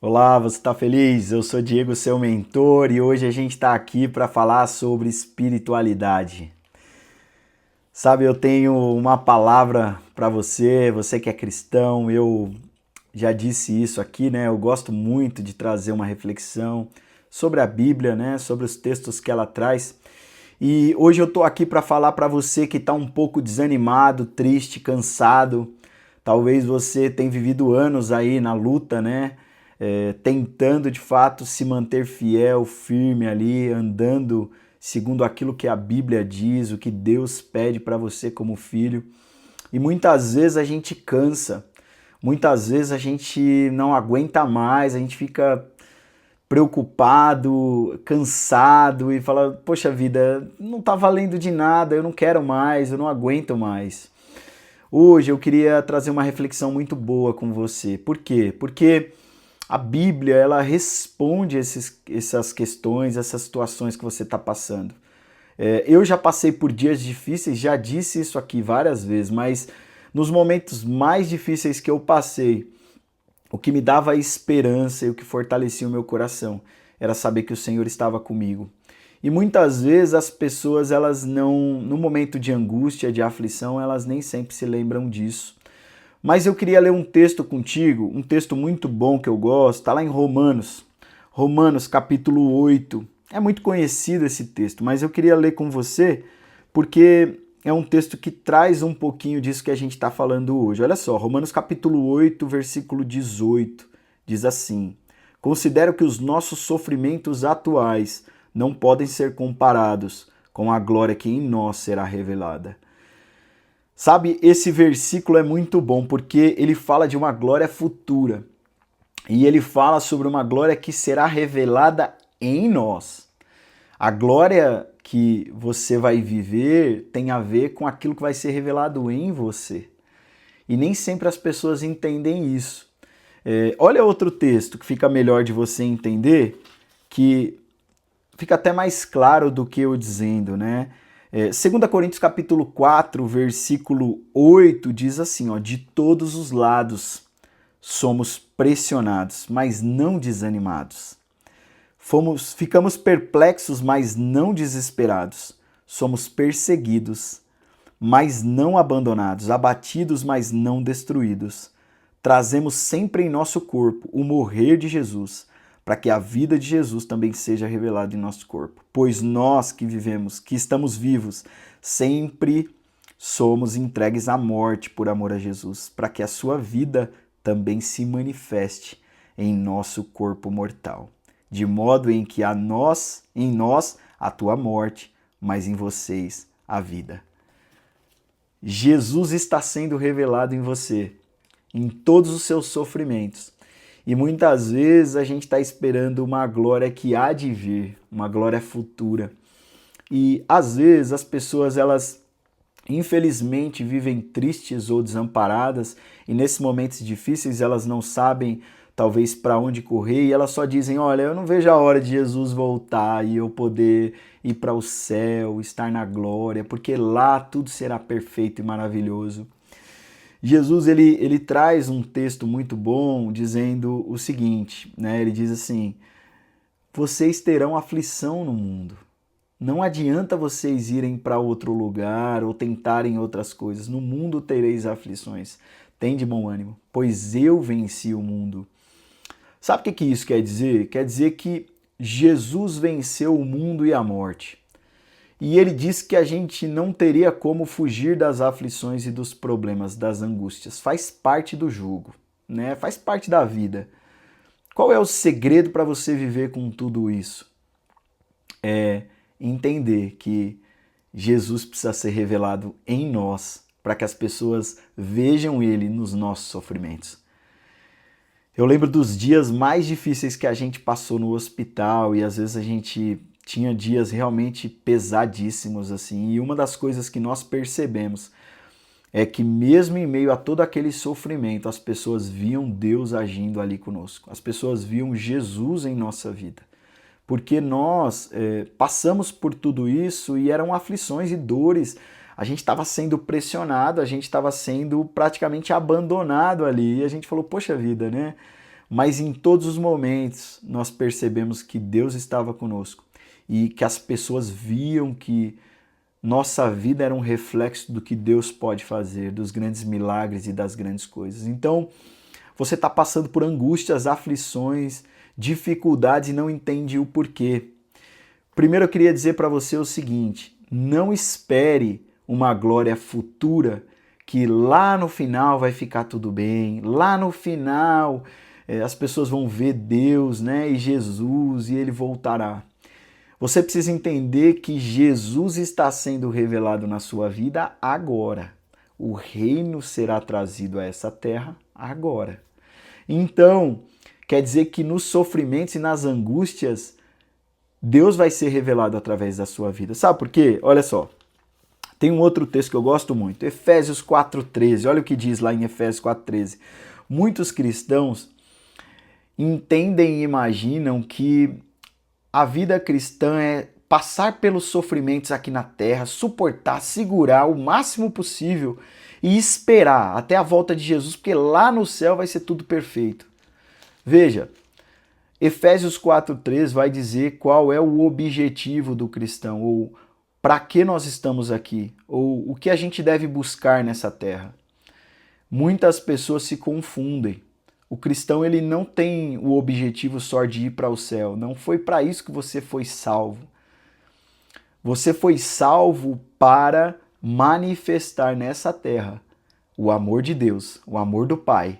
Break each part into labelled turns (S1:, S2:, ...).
S1: Olá, você está feliz? Eu sou Diego, seu mentor, e hoje a gente está aqui para falar sobre espiritualidade. Sabe, eu tenho uma palavra para você, você que é cristão, eu já disse isso aqui, né? Eu gosto muito de trazer uma reflexão sobre a Bíblia, né? Sobre os textos que ela traz. E hoje eu estou aqui para falar para você que está um pouco desanimado, triste, cansado. Talvez você tenha vivido anos aí na luta, né? Tentando de fato se manter fiel, firme ali, andando segundo aquilo que a Bíblia diz, o que Deus pede para você como filho. E muitas vezes a gente cansa, muitas vezes a gente não aguenta mais, a gente fica preocupado, cansado e fala: poxa vida, não tá valendo de nada, eu não quero mais, eu não aguento mais. Hoje eu queria trazer uma reflexão muito boa com você. Por quê? Porque a Bíblia, ela responde essas questões, essas situações que você está passando. Eu já passei por dias difíceis, já disse isso aqui várias vezes, mas nos momentos mais difíceis que eu passei, o que me dava esperança e o que fortalecia o meu coração era saber que o Senhor estava comigo. E muitas vezes as pessoas, elas não, no momento de angústia, de aflição, elas nem sempre se lembram disso. Mas eu queria ler um texto contigo, um texto muito bom que eu gosto, está lá em Romanos. Romanos capítulo 8. É muito conhecido esse texto, mas eu queria ler com você porque é um texto que traz um pouquinho disso que a gente está falando hoje. Olha só, Romanos capítulo 8, versículo 18, diz assim: Considero que os nossos sofrimentos atuais não podem ser comparados com a glória que em nós será revelada. Sabe, esse versículo é muito bom porque ele fala de uma glória futura e ele fala sobre uma glória que será revelada em nós. A glória que você vai viver tem a ver com aquilo que vai ser revelado em você. E nem sempre as pessoas entendem isso. Olha outro texto que fica melhor de você entender, que fica até mais claro do que eu dizendo, né? 2 Coríntios capítulo 4, versículo 8 diz assim, ó: de todos os lados somos pressionados, mas não desanimados. Ficamos perplexos, mas não desesperados. Somos perseguidos, mas não abandonados, abatidos, mas não destruídos. Trazemos sempre em nosso corpo o morrer de Jesus, para que a vida de Jesus também seja revelada em nosso corpo. Pois nós que vivemos, que estamos vivos, sempre somos entregues à morte por amor a Jesus, para que a sua vida também se manifeste em nosso corpo mortal. De modo em que em nós a tua morte, mas em vocês a vida. Jesus está sendo revelado em você, em todos os seus sofrimentos. E muitas vezes a gente está esperando uma glória que há de vir, uma glória futura. E às vezes as pessoas, elas infelizmente vivem tristes ou desamparadas e nesses momentos difíceis elas não sabem talvez para onde correr e elas só dizem: olha, eu não vejo a hora de Jesus voltar e eu poder ir para o céu, estar na glória, porque lá tudo será perfeito e maravilhoso. Jesus, ele traz um texto muito bom dizendo o seguinte, né? Ele diz assim: vocês terão aflição no mundo. Não adianta vocês irem para outro lugar ou tentarem outras coisas. No mundo tereis aflições. Tem de bom ânimo, pois eu venci o mundo. Sabe o que isso quer dizer? Quer dizer que Jesus venceu o mundo e a morte. E ele disse que a gente não teria como fugir das aflições e dos problemas, das angústias. Faz parte do jugo, né? Faz parte da vida. Qual é o segredo para você viver com tudo isso? É entender que Jesus precisa ser revelado em nós para que as pessoas vejam ele nos nossos sofrimentos. Eu lembro dos dias mais difíceis que a gente passou no hospital e às vezes a gente tinha dias realmente pesadíssimos assim. E uma das coisas que nós percebemos é que mesmo em meio a todo aquele sofrimento, as pessoas viam Deus agindo ali conosco. As pessoas viam Jesus em nossa vida. Porque nós passamos por tudo isso e eram aflições e dores. A gente estava sendo pressionado, a gente estava sendo praticamente abandonado ali. E a gente falou: poxa vida, né? mas em todos os momentos nós percebemos que Deus estava conosco e que as pessoas viam que nossa vida era um reflexo do que Deus pode fazer, dos grandes milagres e das grandes coisas. Então, você está passando por angústias, aflições, dificuldades e não entende o porquê. Primeiro eu queria dizer para você o seguinte: não espere uma glória futura que lá no final vai ficar tudo bem, lá no final as pessoas vão ver Deus, né, e Jesus, e ele voltará. Você precisa entender que Jesus está sendo revelado na sua vida agora. O reino será trazido a essa terra agora. Então, quer dizer que nos sofrimentos e nas angústias, Deus vai ser revelado através da sua vida. Sabe por quê? Olha só. Tem um outro texto que eu gosto muito, Efésios 4:13. Olha o que diz lá em Efésios 4:13. Muitos cristãos entendem e imaginam que a vida cristã é passar pelos sofrimentos aqui na terra, suportar, segurar o máximo possível e esperar até a volta de Jesus, porque lá no céu vai ser tudo perfeito. Veja, Efésios 4:3 vai dizer qual é o objetivo do cristão, ou para que nós estamos aqui, ou o que a gente deve buscar nessa terra. Muitas pessoas se confundem. O cristão ele não tem o objetivo só de ir para o céu. Não foi para isso que você foi salvo. Você foi salvo para manifestar nessa terra o amor de Deus, o amor do Pai,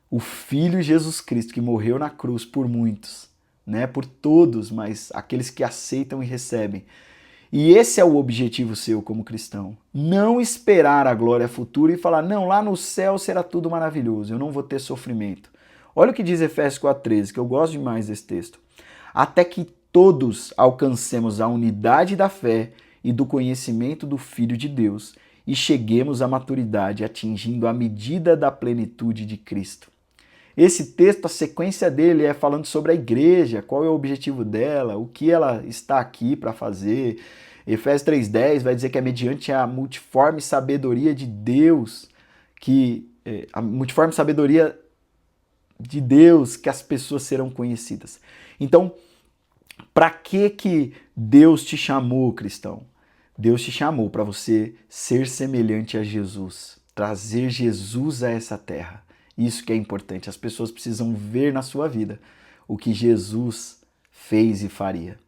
S1: o Filho Jesus Cristo que morreu na cruz por muitos, né? Por todos, mas aqueles que aceitam e recebem. E esse é o objetivo seu como cristão. Não esperar a glória futura e falar, não, lá no céu será tudo maravilhoso, eu não vou ter sofrimento. Olha o que diz Efésios 4:13, que eu gosto demais desse texto. Até que todos alcancemos a unidade da fé e do conhecimento do Filho de Deus e cheguemos à maturidade, atingindo a medida da plenitude de Cristo. Esse texto, a sequência dele é falando sobre a igreja, qual é o objetivo dela, o que ela está aqui para fazer. Efésios 3:10 vai dizer que é mediante a multiforme sabedoria de Deus, a multiforme sabedoria de Deus que as pessoas serão conhecidas. Então, para que Deus te chamou, cristão? Deus te chamou para você ser semelhante a Jesus, trazer Jesus a essa terra. Isso que é importante. As pessoas precisam ver na sua vida o que Jesus fez e faria.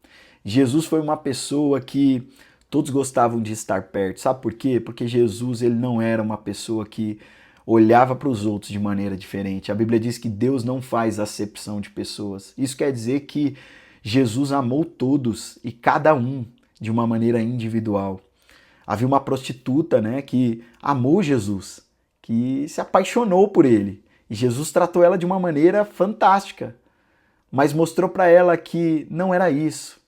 S1: Jesus foi uma pessoa que todos gostavam de estar perto. Sabe por quê? Porque Jesus ele não era uma pessoa que olhava para os outros de maneira diferente. A Bíblia diz que Deus não faz acepção de pessoas. Isso quer dizer que Jesus amou todos e cada um de uma maneira individual. Havia uma prostituta, né, que amou Jesus, que se apaixonou por ele. E Jesus tratou ela de uma maneira fantástica, mas mostrou para ela que não era isso.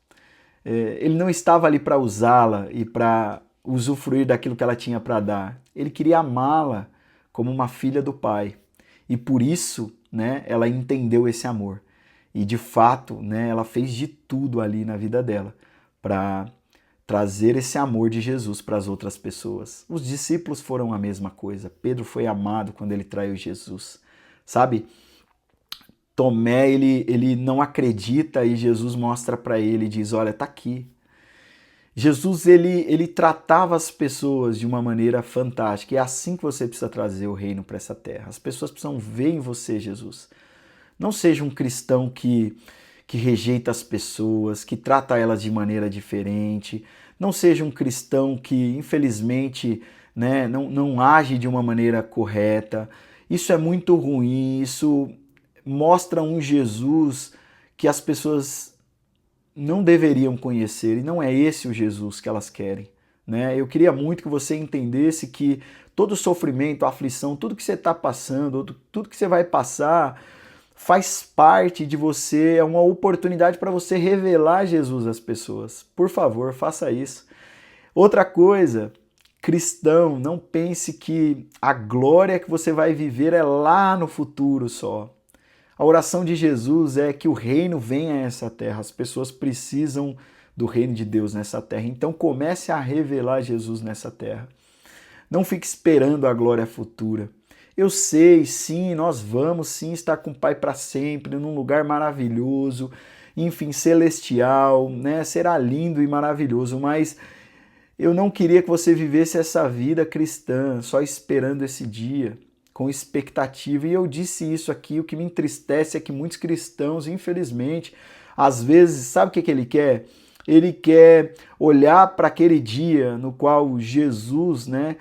S1: Ele não estava ali para usá-la e para usufruir daquilo que ela tinha para dar. Ele queria amá-la como uma filha do Pai. E por isso, né, ela entendeu esse amor. E de fato, né, ela fez de tudo ali na vida dela para trazer esse amor de Jesus para as outras pessoas. Os discípulos foram a mesma coisa. Pedro foi amado quando ele traiu Jesus. Sabe? Tomé, ele não acredita e Jesus mostra para ele e diz, olha, tá aqui. Jesus, ele tratava as pessoas de uma maneira fantástica. E é assim que você precisa trazer o reino para essa terra. As pessoas precisam ver em você, Jesus. Não seja um cristão que rejeita as pessoas, que trata elas de maneira diferente. Não seja um cristão que, infelizmente, né, não age de uma maneira correta. Isso é muito ruim, isso mostra um Jesus que as pessoas não deveriam conhecer, e não é esse o Jesus que elas querem. Né? Eu queria muito que você entendesse que todo sofrimento, aflição, tudo que você está passando, tudo que você vai passar, faz parte de você, é uma oportunidade para você revelar Jesus às pessoas. Por favor, faça isso. Outra coisa, cristão, não pense que a glória que você vai viver é lá no futuro só. A oração de Jesus é que o reino venha a essa terra. As pessoas precisam do reino de Deus nessa terra. Então comece a revelar Jesus nessa terra. Não fique esperando a glória futura. Eu sei, sim, nós vamos sim estar com o Pai para sempre, num lugar maravilhoso, enfim, celestial, né? Será lindo e maravilhoso, mas eu não queria que você vivesse essa vida cristã, só esperando esse dia, com expectativa. E eu disse isso aqui, o que me entristece é que muitos cristãos, infelizmente, às vezes, sabe o que ele quer? Ele quer olhar para aquele dia no qual Jesus, né,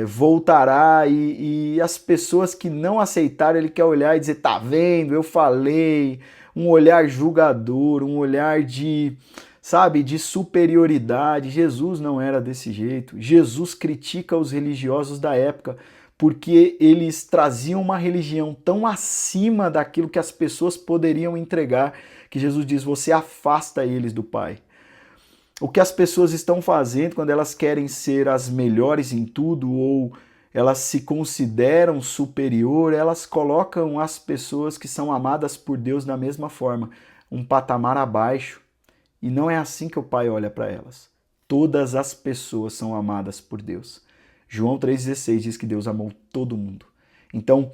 S1: voltará e as pessoas que não aceitaram, ele quer olhar e dizer, tá vendo, eu falei, um olhar julgador, um olhar de, sabe, de superioridade. Jesus não era desse jeito. Jesus critica os religiosos da época porque eles traziam uma religião tão acima daquilo que as pessoas poderiam entregar, que Jesus diz, você afasta eles do Pai. O que as pessoas estão fazendo quando elas querem ser as melhores em tudo ou elas se consideram superior, elas colocam as pessoas que são amadas por Deus da mesma forma, um patamar abaixo. E não é assim que o Pai olha para elas. Todas as pessoas são amadas por Deus. João 3,16 diz que Deus amou todo mundo. Então,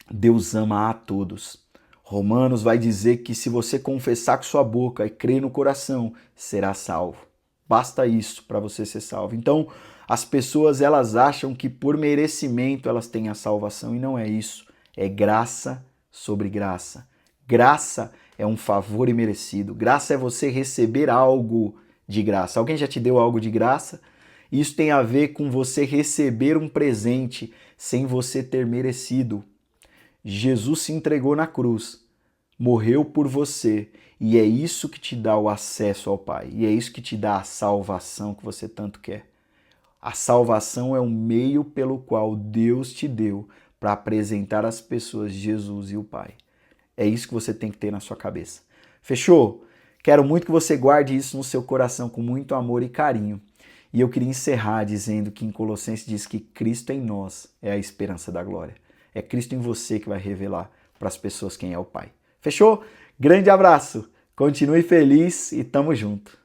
S1: Deus ama a todos. Romanos vai dizer que se você confessar com sua boca e crer no coração, será salvo. Basta isso para você ser salvo. Então, as pessoas elas acham que por merecimento elas têm a salvação e não é isso. É graça sobre graça. Graça é um favor imerecido. Graça é você receber algo de graça. Alguém já te deu algo de graça? Isso tem a ver com você receber um presente sem você ter merecido. Jesus se entregou na cruz, morreu por você, e é isso que te dá o acesso ao Pai, e é isso que te dá a salvação que você tanto quer. A salvação é o meio pelo qual Deus te deu para apresentar às pessoas Jesus e o Pai. É isso que você tem que ter na sua cabeça. Fechou? Quero muito que você guarde isso no seu coração com muito amor e carinho. E eu queria encerrar dizendo que em Colossenses diz que Cristo em nós é a esperança da glória. É Cristo em você que vai revelar para as pessoas quem é o Pai. Fechou? Grande abraço, continue feliz e tamo junto.